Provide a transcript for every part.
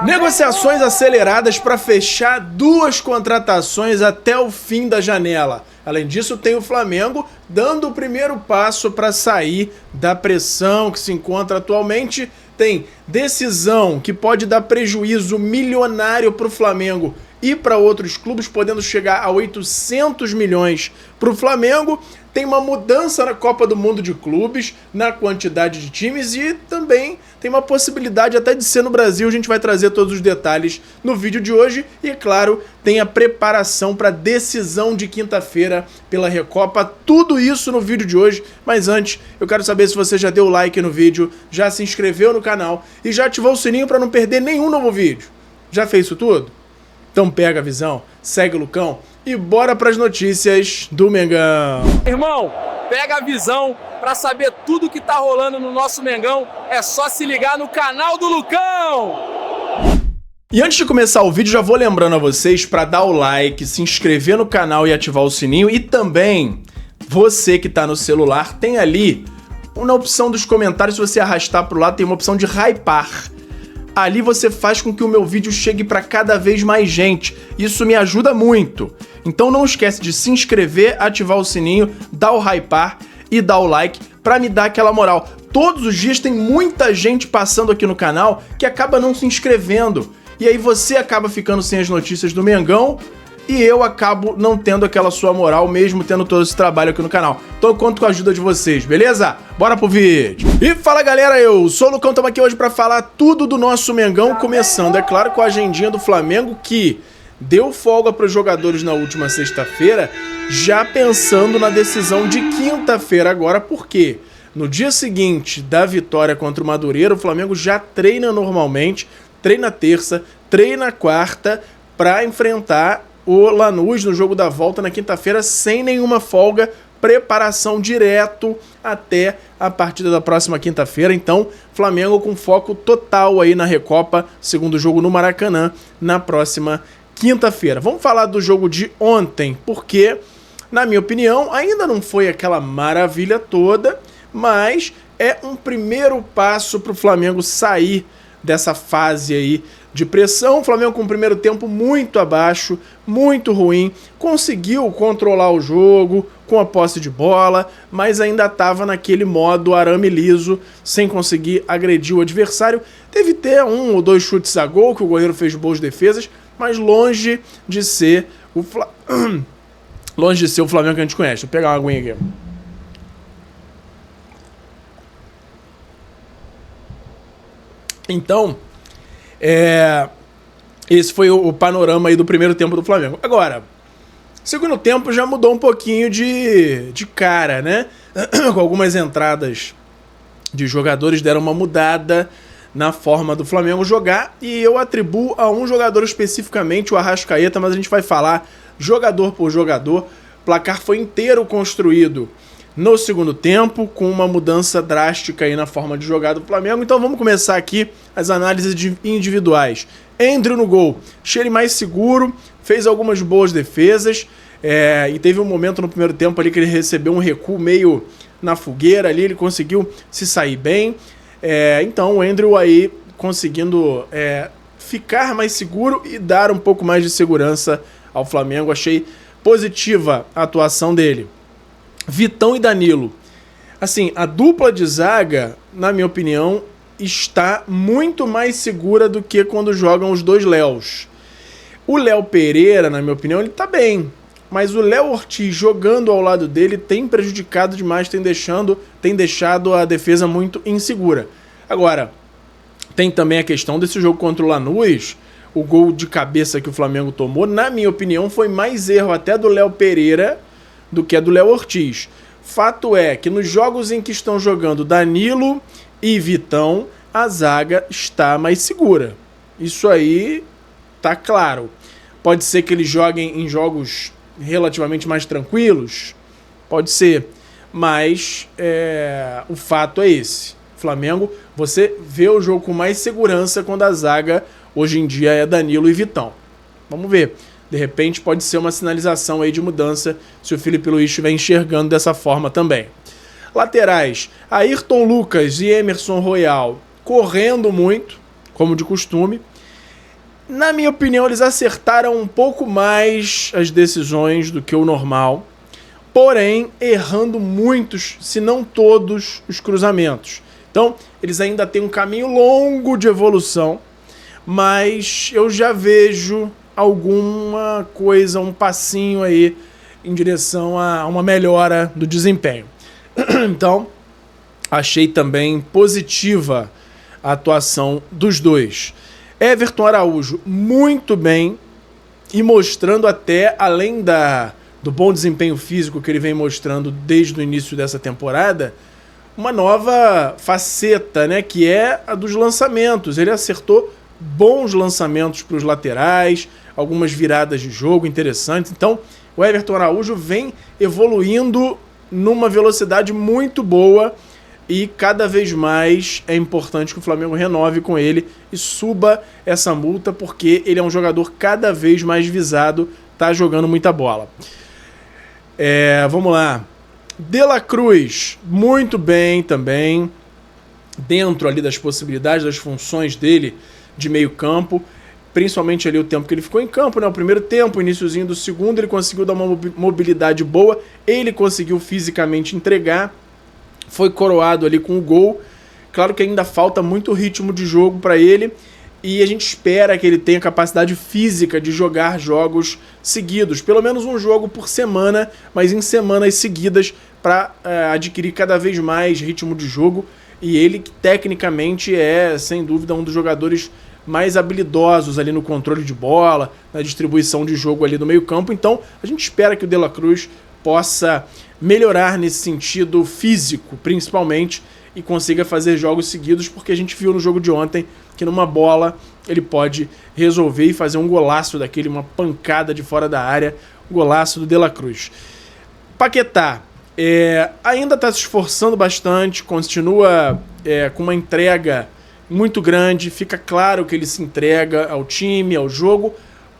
Negociações aceleradas para fechar 2 contratações até o fim da janela. Além disso, tem o Flamengo dando o primeiro passo para sair da pressão que se encontra atualmente. Tem decisão que pode dar prejuízo milionário para o Flamengo e para outros clubes, podendo chegar a 800 milhões para o Flamengo. Tem uma mudança na Copa do Mundo de Clubes, na quantidade de times, e também tem uma possibilidade até de ser no Brasil. A gente vai trazer todos os detalhes no vídeo de hoje. E, é claro, tem a preparação para a decisão de quinta-feira pela Recopa. Tudo isso no vídeo de hoje. Mas antes, eu quero saber se você já deu like no vídeo, já se inscreveu no canal e já ativou o sininho para não perder nenhum novo vídeo. Já fez isso tudo? Então pega a visão, segue o Lucão e bora para as notícias do Mengão. Irmão, pega a visão para saber tudo que tá rolando no nosso Mengão. É só se ligar no canal do Lucão. E antes de começar o vídeo, já vou lembrando a vocês para dar o like, se inscrever no canal e ativar o sininho. E também, você que tá no celular, tem ali, na opção dos comentários, se você arrastar pro lado, tem uma opção de hypar. Ali você faz com que o meu vídeo chegue para cada vez mais gente. Isso me ajuda muito. Então não esquece de se inscrever, ativar o sininho, dar o hypar e dar o like para me dar aquela moral. Todos os dias tem muita gente passando aqui no canal que acaba não se inscrevendo. E aí você acaba ficando sem as notícias do Mengão e eu acabo não tendo aquela sua moral, mesmo tendo todo esse trabalho aqui no canal. Então eu conto com a ajuda de vocês, beleza? Bora pro vídeo! E fala galera, eu sou o Lucão, estamos aqui hoje para falar tudo do nosso Mengão, começando, é claro, com a agendinha do Flamengo, que deu folga para os jogadores na última sexta-feira, já pensando na decisão de quinta-feira agora, porque no dia seguinte da vitória contra o Madureira, o Flamengo já treina normalmente, treina terça, treina quarta, para enfrentar o Lanús no jogo da volta na quinta-feira sem nenhuma folga, preparação direto até a partida da próxima quinta-feira. Então, Flamengo com foco total aí na Recopa, segundo jogo no Maracanã, na próxima quinta-feira. Vamos falar do jogo de ontem, porque, na minha opinião, ainda não foi aquela maravilha toda, mas é um primeiro passo para o Flamengo sair dessa fase aí de pressão. O Flamengo com o primeiro tempo muito abaixo, muito ruim, conseguiu controlar o jogo com a posse de bola, mas ainda estava naquele modo arame liso, sem conseguir agredir o adversário. Teve até 1 ou 2 chutes a gol, que o goleiro fez boas defesas, mas longe de ser o Flamengo que a gente conhece. Vou pegar uma aguinha aqui. Então, esse foi o panorama aí do primeiro tempo do Flamengo. Agora, segundo tempo já mudou um pouquinho de cara, né? Com algumas entradas de jogadores deram uma mudada na forma do Flamengo jogar, e eu atribuo a um jogador especificamente, o Arrascaeta, mas a gente vai falar jogador por jogador. O placar foi inteiro construído no segundo tempo, com uma mudança drástica aí na forma de jogar do Flamengo. Então vamos começar aqui as análises individuais. Andrew no gol, achei ele mais seguro, fez algumas boas defesas, e teve um momento no primeiro tempo ali que ele recebeu um recuo meio na fogueira ali, ele conseguiu se sair bem. Então o Andrew aí conseguindo ficar mais seguro e dar um pouco mais de segurança ao Flamengo. Achei positiva a atuação dele. Vitão e Danilo. Assim, a dupla de zaga, na minha opinião, está muito mais segura do que quando jogam os dois Léos. O Léo Pereira, na minha opinião, ele tá bem. Mas o Léo Ortiz jogando ao lado dele tem prejudicado demais, tem deixado a defesa muito insegura. Agora, tem também a questão desse jogo contra o Lanús. O gol de cabeça que o Flamengo tomou, na minha opinião, foi mais erro até do Léo Pereira do que a do Léo Ortiz. Fato é que nos jogos em que estão jogando Danilo e Vitão, a zaga está mais segura. Isso aí tá claro. Pode ser que eles joguem em jogos relativamente mais tranquilos, pode ser, mas o fato é esse. Flamengo, você vê o jogo com mais segurança quando a zaga hoje em dia é Danilo e Vitão. Vamos ver. De repente pode ser uma sinalização aí de mudança se o Felipe Luiz estiver enxergando dessa forma também. Laterais, Ayrton Lucas e Emerson Royal correndo muito, como de costume. Na minha opinião, eles acertaram um pouco mais as decisões do que o normal, porém errando muitos, se não todos, os cruzamentos. Então, eles ainda têm um caminho longo de evolução, mas eu já vejo alguma coisa, um passinho aí em direção a uma melhora do desempenho. Então, achei também positiva a atuação dos dois. Everton Araújo muito bem e mostrando até, além do bom desempenho físico que ele vem mostrando desde o início dessa temporada, uma nova faceta, né, que é a dos lançamentos. Ele acertou bons lançamentos para os laterais, algumas viradas de jogo interessantes. Então, o Everton Araújo vem evoluindo numa velocidade muito boa e cada vez mais é importante que o Flamengo renove com ele e suba essa multa, porque ele é um jogador cada vez mais visado, tá jogando muita bola. Vamos lá. De La Cruz, muito bem também, dentro ali das possibilidades, das funções dele de meio campo, principalmente ali o tempo que ele ficou em campo, né? O primeiro tempo, o iniciozinho do segundo, ele conseguiu dar uma mobilidade boa, ele conseguiu fisicamente entregar, foi coroado ali com o gol. Claro que ainda falta muito ritmo de jogo para ele, e a gente espera que ele tenha capacidade física de jogar jogos seguidos, pelo menos um jogo por semana, mas em semanas seguidas, para adquirir cada vez mais ritmo de jogo. E ele, que tecnicamente é, sem dúvida, um dos jogadores mais habilidosos ali no controle de bola, na distribuição de jogo ali no meio campo. Então, a gente espera que o De La Cruz possa melhorar nesse sentido físico, principalmente, e consiga fazer jogos seguidos, porque a gente viu no jogo de ontem que numa bola ele pode resolver e fazer um golaço daquele, uma pancada de fora da área, um golaço do De La Cruz. Paquetá ainda está se esforçando bastante, continua com uma entrega muito grande, fica claro que ele se entrega ao time, ao jogo,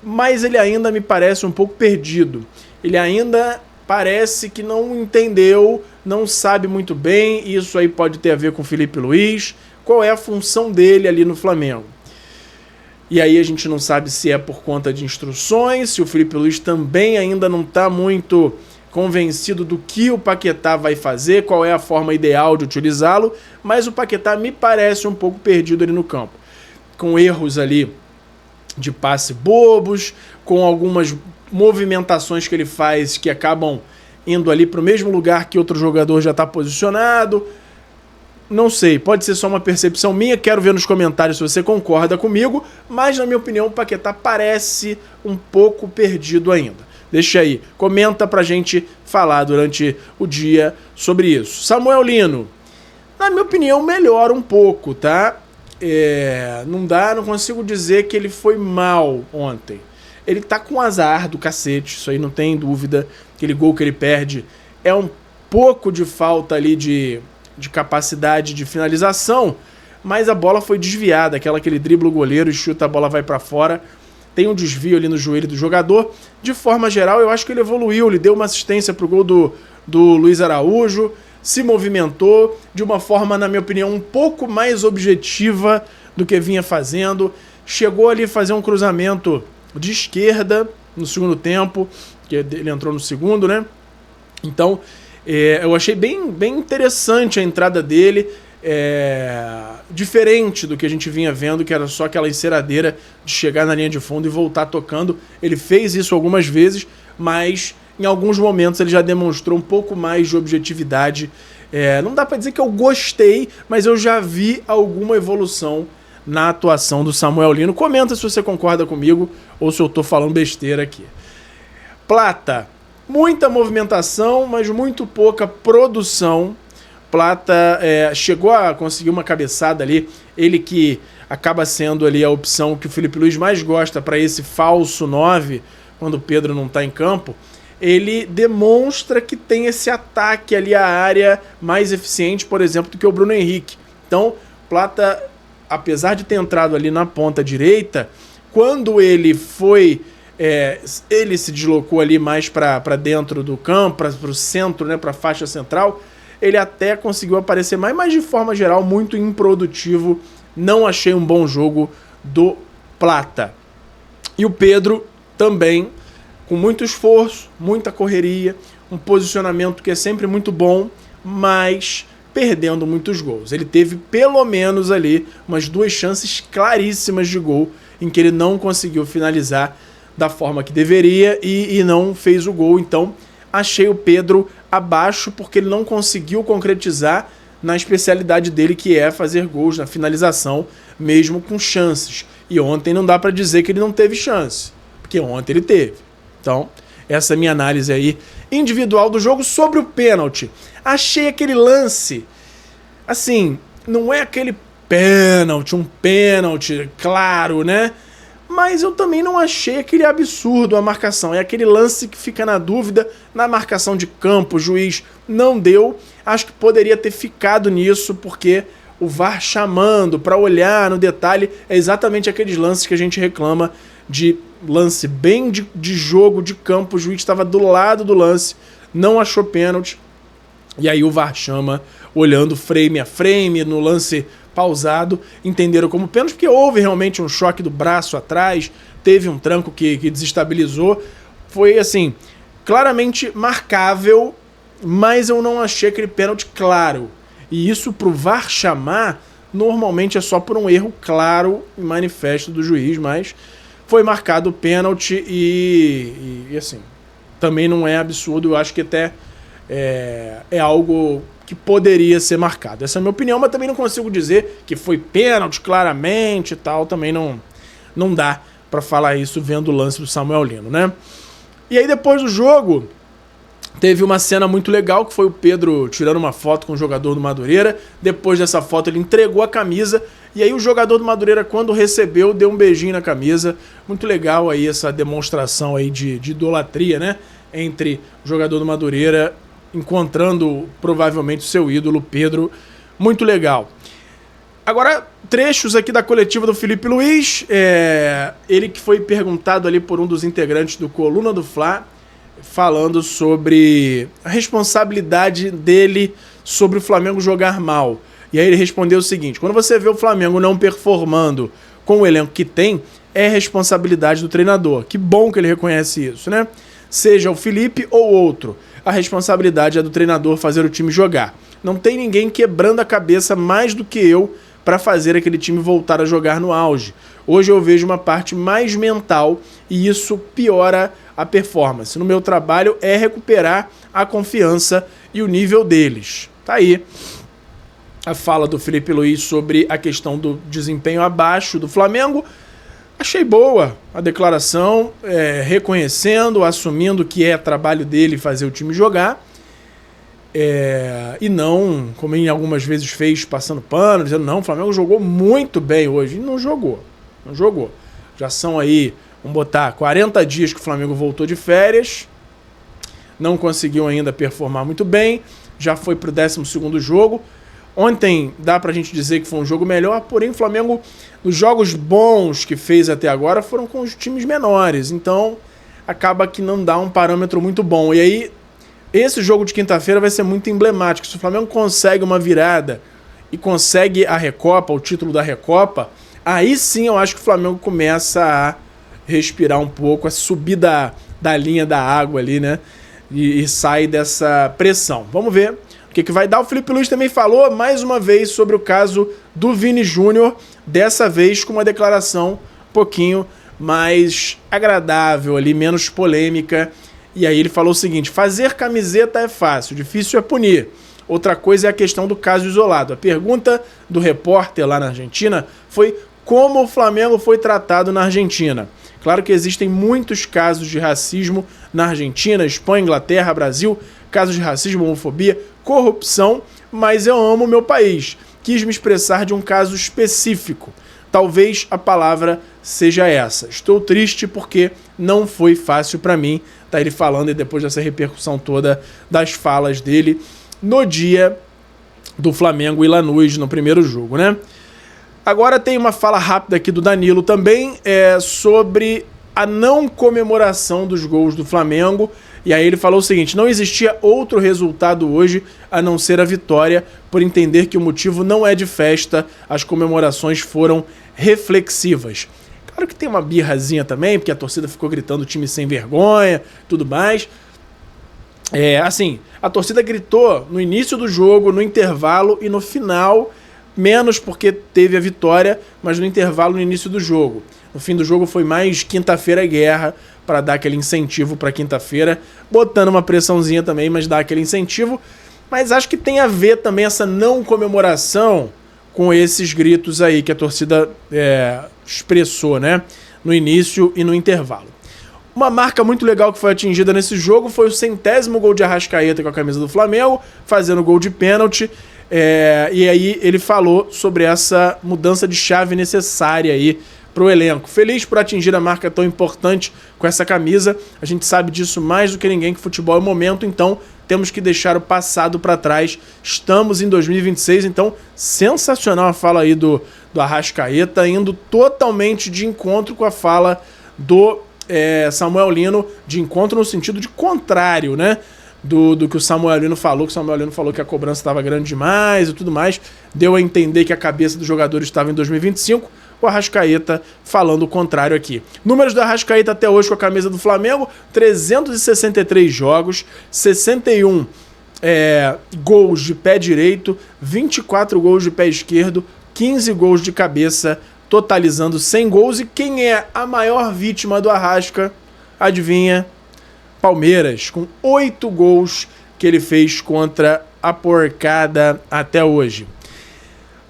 mas ele ainda me parece um pouco perdido. Ele ainda parece que não entendeu, não sabe muito bem, e isso aí pode ter a ver com o Felipe Luiz, qual é a função dele ali no Flamengo. E aí a gente não sabe se é por conta de instruções, se o Felipe Luiz também ainda não está muito convencido do que o Paquetá vai fazer, qual é a forma ideal de utilizá-lo, mas o Paquetá me parece um pouco perdido ali no campo, com erros ali de passe bobos, com algumas movimentações que ele faz que acabam indo ali para o mesmo lugar que outro jogador já está posicionado. Não sei, pode ser só uma percepção minha, quero ver nos comentários se você concorda comigo, mas na minha opinião o Paquetá parece um pouco perdido ainda. Deixa aí, comenta pra gente falar durante o dia sobre isso. Samuel Lino, na minha opinião melhora um pouco, tá? Não consigo dizer que ele foi mal ontem. Ele tá com azar do cacete, isso aí não tem dúvida. Aquele gol que ele perde é um pouco de falta ali de capacidade de finalização, mas a bola foi desviada, aquela que ele dribla o goleiro e chuta, a bola vai para fora. Tem um desvio ali no joelho do jogador. De forma geral, eu acho que ele evoluiu, ele deu uma assistência pro gol do Luiz Araújo, se movimentou de uma forma, na minha opinião, um pouco mais objetiva do que vinha fazendo. Chegou ali a fazer um cruzamento de esquerda no segundo tempo, que ele entrou no segundo, né? Então, eu achei bem interessante a entrada dele, diferente do que a gente vinha vendo, que era só aquela enceradeira de chegar na linha de fundo e voltar tocando. Ele fez isso algumas vezes, mas em alguns momentos ele já demonstrou um pouco mais de objetividade. Não dá pra dizer que eu gostei, mas eu já vi alguma evolução na atuação do Samuel Lino. Comenta se você concorda comigo ou se eu tô falando besteira aqui. Plata, muita movimentação, mas muito pouca produção. Plata chegou a conseguir uma cabeçada ali, ele que acaba sendo ali a opção que o Felipe Luiz mais gosta para esse falso 9, quando o Pedro não está em campo. Ele demonstra que tem esse ataque ali à área mais eficiente, por exemplo, do que o Bruno Henrique. Então, Plata, apesar de ter entrado ali na ponta direita, quando ele foi... ele se deslocou ali mais para dentro do campo, para o centro, né, para a faixa central, ele até conseguiu aparecer mais, mas de forma geral muito improdutivo. Não achei um bom jogo do Plata. E o Pedro também, com muito esforço, muita correria, um posicionamento que é sempre muito bom, mas perdendo muitos gols. Ele teve pelo menos ali umas 2 chances claríssimas de gol em que ele não conseguiu finalizar da forma que deveria e não fez o gol. Então achei o Pedro abaixo porque ele não conseguiu concretizar na especialidade dele, que é fazer gols na finalização, mesmo com chances. E ontem não dá para dizer que ele não teve chance, porque ontem ele teve. Então, essa é a minha análise aí individual do jogo. Sobre o pênalti, achei aquele lance, assim, não é aquele pênalti, um pênalti claro, né? Mas eu também não achei aquele absurdo a marcação. É aquele lance que fica na dúvida na marcação de campo. O juiz não deu. Acho que poderia ter ficado nisso, porque o VAR chamando para olhar no detalhe é exatamente aqueles lances que a gente reclama de lance bem de jogo, de campo. O juiz estava do lado do lance, não achou pênalti. E aí o VAR chama, olhando frame a frame, no lance pausado, entenderam como pênalti, porque houve realmente um choque do braço atrás, teve um tranco que desestabilizou. Foi, assim, claramente marcável, mas eu não achei aquele pênalti claro. E isso pro VAR chamar, normalmente é só por um erro claro e manifesto do juiz, mas foi marcado o pênalti e assim, também não é absurdo. Eu acho que até é algo que poderia ser marcado. Essa é a minha opinião, mas também não consigo dizer que foi pênalti claramente e tal. Também não dá pra falar isso vendo o lance do Samuel Lino, né? E aí depois do jogo, teve uma cena muito legal, que foi o Pedro tirando uma foto com o jogador do Madureira. Depois dessa foto ele entregou a camisa, e aí o jogador do Madureira, quando recebeu, deu um beijinho na camisa. Muito legal aí essa demonstração aí de idolatria, né? Entre o jogador do Madureira encontrando provavelmente o seu ídolo, Pedro. Muito legal. Agora, trechos aqui da coletiva do Felipe Luiz. Ele que foi perguntado ali por um dos integrantes do Coluna do Fla, falando sobre a responsabilidade dele sobre o Flamengo jogar mal. E aí ele respondeu o seguinte: quando você vê o Flamengo não performando com o elenco que tem, é responsabilidade do treinador. Que bom que ele reconhece isso, né? Seja o Felipe ou outro, a responsabilidade é do treinador fazer o time jogar. Não tem ninguém quebrando a cabeça mais do que eu para fazer aquele time voltar a jogar no auge. Hoje eu vejo uma parte mais mental e isso piora a performance. No meu trabalho é recuperar a confiança e o nível deles. Tá aí a fala do Felipe Luiz sobre a questão do desempenho abaixo do Flamengo. Achei boa a declaração, reconhecendo, assumindo que é trabalho dele fazer o time jogar, e não, como ele algumas vezes fez, passando pano, dizendo não, o Flamengo jogou muito bem hoje. E não jogou. Já são aí, vamos botar, 40 dias que o Flamengo voltou de férias, não conseguiu ainda performar muito bem, já foi pro 12º jogo. Ontem dá pra gente dizer que foi um jogo melhor, porém o Flamengo, os jogos bons que fez até agora foram com os times menores, então acaba que não dá um parâmetro muito bom. E aí, esse jogo de quinta-feira vai ser muito emblemático. Se o Flamengo consegue uma virada e consegue a Recopa, o título da Recopa, aí sim eu acho que o Flamengo começa a respirar um pouco, a subir da linha da água ali, né? E sai dessa pressão. Vamos ver o que vai dar. O Felipe Luiz também falou mais uma vez sobre o caso do Vini Júnior, dessa vez com uma declaração um pouquinho mais agradável ali, menos polêmica. E aí ele falou o seguinte: fazer camiseta é fácil, difícil é punir. Outra coisa é a questão do caso isolado. A pergunta do repórter lá na Argentina foi como o Flamengo foi tratado na Argentina. Claro que existem muitos casos de racismo na Argentina, Espanha, Inglaterra, Brasil, casos de racismo, homofobia, corrupção, mas eu amo meu país. Quis me expressar de um caso específico. Talvez a palavra seja essa. Estou triste porque não foi fácil para mim. Tá ele falando, e depois dessa repercussão toda das falas dele no dia do Flamengo e Lanús no primeiro jogo, né? Agora tem uma fala rápida aqui do Danilo também, sobre a não comemoração dos gols do Flamengo. E aí ele falou o seguinte: não existia outro resultado hoje a não ser a vitória, por entender que o motivo não é de festa, as comemorações foram reflexivas. Claro que tem uma birrazinha também, porque a torcida ficou gritando time sem vergonha, tudo mais. Assim, a torcida gritou no início do jogo, no intervalo e no final, menos porque teve a vitória, mas no intervalo, no início do jogo. No fim do jogo foi mais quinta-feira é guerra, para dar aquele incentivo para quinta-feira, botando uma pressãozinha também, mas dar aquele incentivo. Mas acho que tem a ver também essa não comemoração com esses gritos aí que a torcida expressou, né, no início e no intervalo. Uma marca muito legal que foi atingida nesse jogo foi o 100º gol de Arrascaeta com a camisa do Flamengo, fazendo gol de pênalti. E aí ele falou sobre essa mudança de chave necessária aí para o elenco. Feliz por atingir a marca tão importante com essa camisa. A gente sabe disso mais do que ninguém, que futebol é o momento, então temos que deixar o passado para trás. Estamos em 2026, então sensacional a fala aí do Arrascaeta, indo totalmente de encontro com a fala do Samuel Lino, de encontro no sentido de contrário, né? Do que o Samuel Lino falou, que a cobrança estava grande demais e tudo mais, deu a entender que a cabeça dos jogadores estava em 2025, o Arrascaeta falando o contrário aqui. Números do Arrascaeta até hoje com a camisa do Flamengo: 363 jogos, 61 gols de pé direito, 24 gols de pé esquerdo, 15 gols de cabeça, totalizando 100 gols. E quem é a maior vítima do Arrasca? Adivinha? Palmeiras, com 8 gols que ele fez contra a porcada até hoje.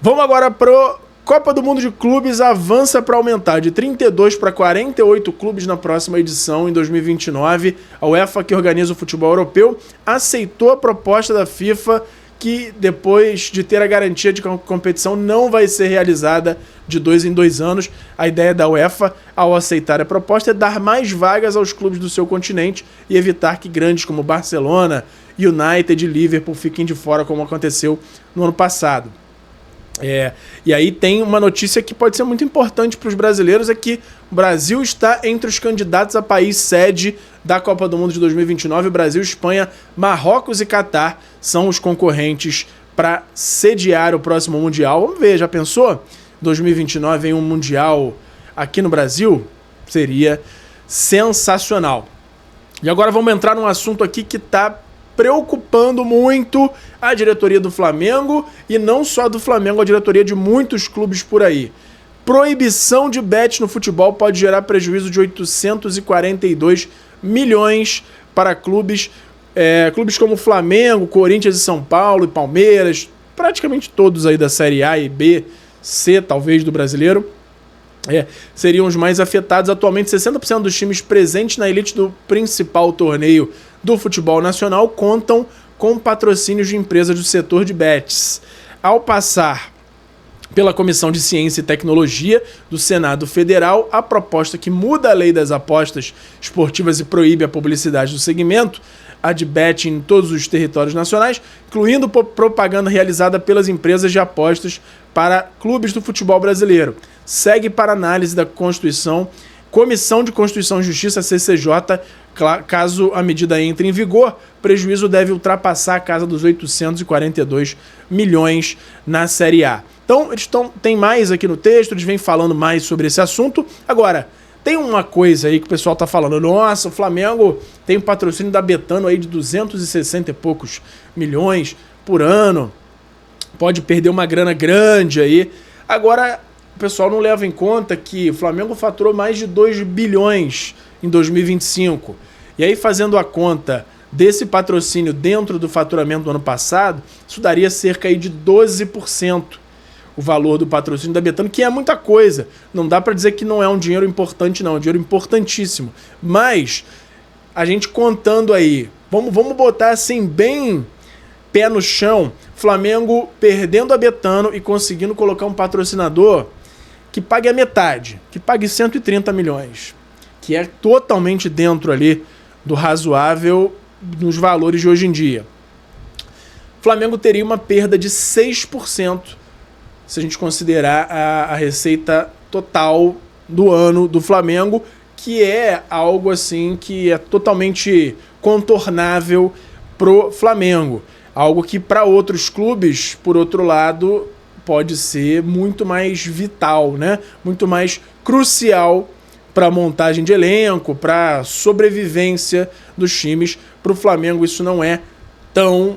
Vamos agora pro Copa do Mundo de Clubes. Avança para aumentar de 32 para 48 clubes na próxima edição, em 2029. A UEFA, que organiza o futebol europeu, aceitou a proposta da FIFA, que depois de ter a garantia de que a competição não vai ser realizada de 2 em 2 anos, a ideia da UEFA, ao aceitar a proposta, é dar mais vagas aos clubes do seu continente e evitar que grandes como Barcelona, United e Liverpool fiquem de fora, como aconteceu no ano passado. E aí tem uma notícia que pode ser muito importante para os brasileiros, é que o Brasil está entre os candidatos a país sede da Copa do Mundo de 2029. O Brasil, Espanha, Marrocos e Catar são os concorrentes para sediar o próximo Mundial. Vamos ver, já pensou? 2029 em um Mundial aqui no Brasil? Seria sensacional. E agora vamos entrar num assunto aqui que está preocupando muito a diretoria do Flamengo, e não só do Flamengo, a diretoria de muitos clubes por aí. Proibição de bet no futebol pode gerar prejuízo de 842 milhões para clubes como Flamengo, Corinthians e São Paulo e Palmeiras, praticamente todos aí da Série A e B, C talvez do brasileiro. Seriam os mais afetados. Atualmente, 60% dos times presentes na elite do principal torneio do futebol nacional contam com patrocínios de empresas do setor de bets. Ao passar pela Comissão de Ciência e Tecnologia do Senado Federal, a proposta que muda a lei das apostas esportivas e proíbe a publicidade do segmento, a de betting, em todos os territórios nacionais, incluindo propaganda realizada pelas empresas de apostas para clubes do futebol brasileiro. Segue para análise da Comissão de Constituição e Justiça, CCJ. Caso a medida entre em vigor, o prejuízo deve ultrapassar a casa dos 842 milhões na Série A. Então, tem mais aqui no texto, eles vêm falando mais sobre esse assunto. Agora, tem uma coisa aí que o pessoal tá falando: nossa, o Flamengo tem um patrocínio da Betano aí de 260 e poucos milhões por ano, pode perder uma grana grande aí. Agora, o pessoal não leva em conta que o Flamengo faturou mais de 2 bilhões em 2025. E aí, fazendo a conta desse patrocínio dentro do faturamento do ano passado, isso daria cerca aí de 12% o valor do patrocínio da Betano, que é muita coisa. Não dá para dizer que não é um dinheiro importante, não. É um dinheiro importantíssimo. Mas, a gente contando aí, vamos botar assim, bem pé no chão, Flamengo perdendo a Betano e conseguindo colocar um patrocinador que pague a metade, que pague 130 milhões, que é totalmente dentro ali do razoável nos valores de hoje em dia. O Flamengo teria uma perda de 6% se a gente considerar a receita total do ano do Flamengo, que é algo assim que é totalmente contornável pro Flamengo. Algo que para outros clubes, por outro lado, pode ser muito mais vital, né? Muito mais crucial para a montagem de elenco, para a sobrevivência dos times. Para o Flamengo isso não é tão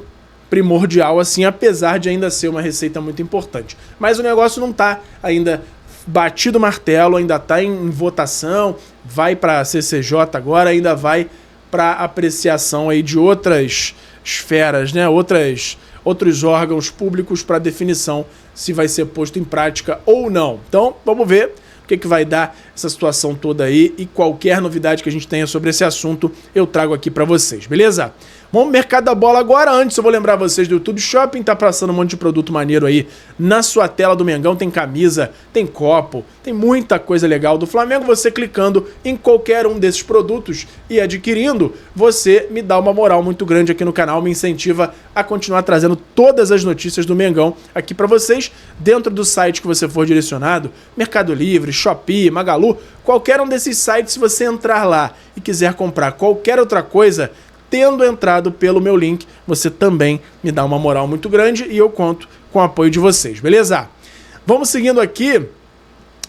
primordial assim, apesar de ainda ser uma receita muito importante. Mas o negócio não está ainda batido o martelo, ainda está em votação, vai para a CCJ agora, ainda vai para apreciação aí de outras esferas, né? Outros órgãos públicos para definição se vai ser posto em prática ou não. Então, vamos ver o que vai dar essa situação toda aí, e qualquer novidade que a gente tenha sobre esse assunto eu trago aqui para vocês, beleza? Vamos pro mercado da bola agora. Antes eu vou lembrar vocês do YouTube Shopping, tá passando um monte de produto maneiro aí na sua tela do Mengão, tem camisa, tem copo, tem muita coisa legal do Flamengo. Você clicando em qualquer um desses produtos e adquirindo, você me dá uma moral muito grande aqui no canal, me incentiva a continuar trazendo todas as notícias do Mengão aqui para vocês, dentro do site que você for direcionado, Mercado Livre, Shopee, Magalu, qualquer um desses sites. Se você entrar lá e quiser comprar qualquer outra coisa, tendo entrado pelo meu link, você também me dá uma moral muito grande e eu conto com o apoio de vocês, beleza? Vamos seguindo aqui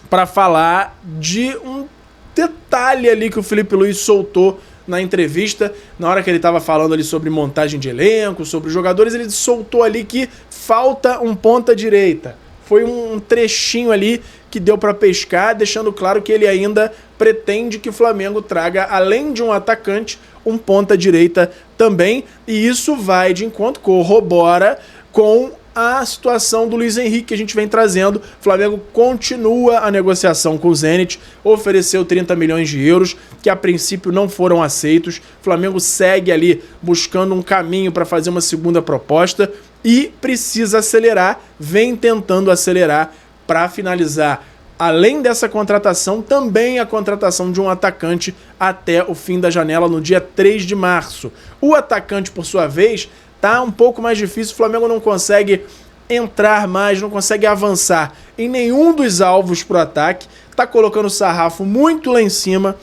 para falar de um detalhe ali que o Felipe Luiz soltou na entrevista, na hora que ele estava falando ali sobre montagem de elenco, sobre os jogadores, ele soltou ali que falta um ponta-direita. Foi um trechinho ali que deu para pescar, deixando claro que ele ainda pretende que o Flamengo traga, além de um atacante, um ponta-direita também, e isso vai de encontro, corrobora com a situação do Luiz Henrique que a gente vem trazendo. O Flamengo continua a negociação com o Zenit, ofereceu 30 milhões de euros, que a princípio não foram aceitos. O Flamengo segue ali buscando um caminho para fazer uma segunda proposta e precisa acelerar, vem tentando acelerar para finalizar, além dessa contratação, também a contratação de um atacante até o fim da janela no dia 3 de março. O atacante, por sua vez, tá um pouco mais difícil, o Flamengo não consegue entrar mais, não consegue avançar em nenhum dos alvos pro ataque, tá colocando o sarrafo muito lá em cima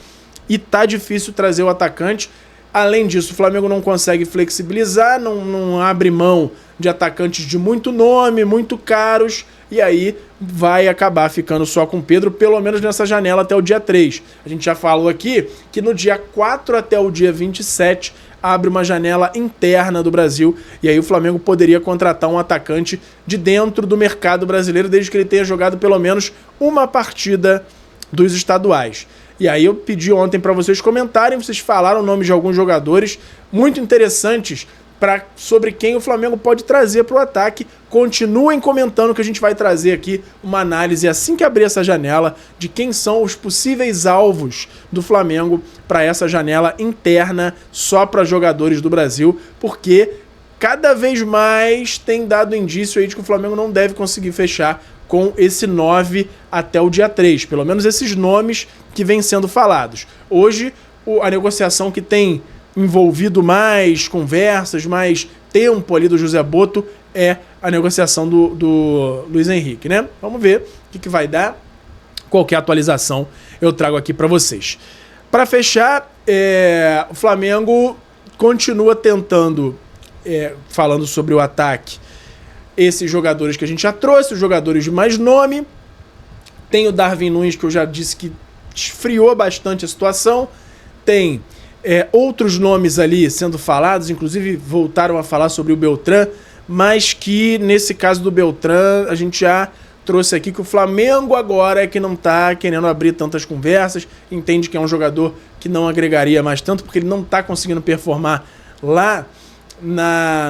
e tá difícil trazer o atacante. Além disso, o Flamengo não consegue flexibilizar, não abre mão de atacantes de muito nome, muito caros, e aí vai acabar ficando só com o Pedro, pelo menos nessa janela até o dia 3. A gente já falou aqui que no dia 4 até o dia 27 abre uma janela interna do Brasil, e aí o Flamengo poderia contratar um atacante de dentro do mercado brasileiro, desde que ele tenha jogado pelo menos uma partida dos estaduais. E aí eu pedi ontem para vocês comentarem, vocês falaram o nome de alguns jogadores muito interessantes sobre quem o Flamengo pode trazer para o ataque. Continuem comentando que a gente vai trazer aqui uma análise assim que abrir essa janela de quem são os possíveis alvos do Flamengo para essa janela interna só para jogadores do Brasil, porque cada vez mais tem dado indício aí de que o Flamengo não deve conseguir fechar com esse 9 até o dia 3, pelo menos esses nomes que vêm sendo falados. Hoje, a negociação que tem envolvido mais conversas, mais tempo ali do José Botto é a negociação do Luiz Henrique, né? Vamos ver o que vai dar. Qualquer atualização eu trago aqui para vocês. Para fechar, o Flamengo continua tentando, falando sobre o ataque, esses jogadores que a gente já trouxe, os jogadores de mais nome. Tem o Darwin Núñez, que eu já disse que esfriou bastante a situação. Tem outros nomes ali sendo falados, inclusive voltaram a falar sobre o Beltrán, mas que nesse caso do Beltrán a gente já trouxe aqui que o Flamengo agora é que não está querendo abrir tantas conversas, entende que é um jogador que não agregaria mais tanto, porque ele não está conseguindo performar lá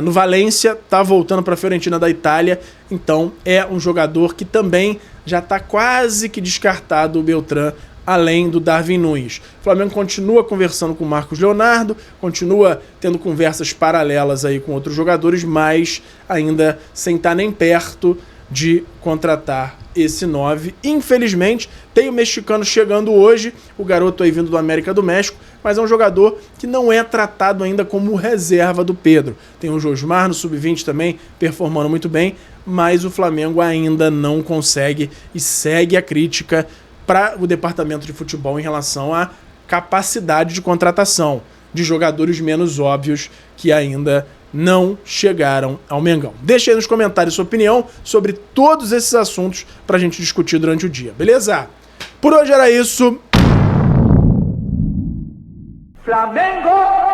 no Valência, tá voltando para a Fiorentina da Itália, então é um jogador que também já está quase que descartado, o Beltrán, além do Darwin Núñez. O Flamengo continua conversando com o Marcos Leonardo, continua tendo conversas paralelas aí com outros jogadores, mas ainda sem estar nem perto de contratar esse 9. Infelizmente, tem o mexicano chegando hoje, o garoto aí vindo do América do México, mas é um jogador que não é tratado ainda como reserva do Pedro. Tem o Josmar no Sub-20 também, performando muito bem, mas o Flamengo ainda não consegue e segue a crítica para o departamento de futebol em relação à capacidade de contratação de jogadores menos óbvios que ainda não chegaram ao Mengão. Deixa aí nos comentários sua opinião sobre todos esses assuntos pra gente discutir durante o dia, beleza? Por hoje era isso. Flamengo!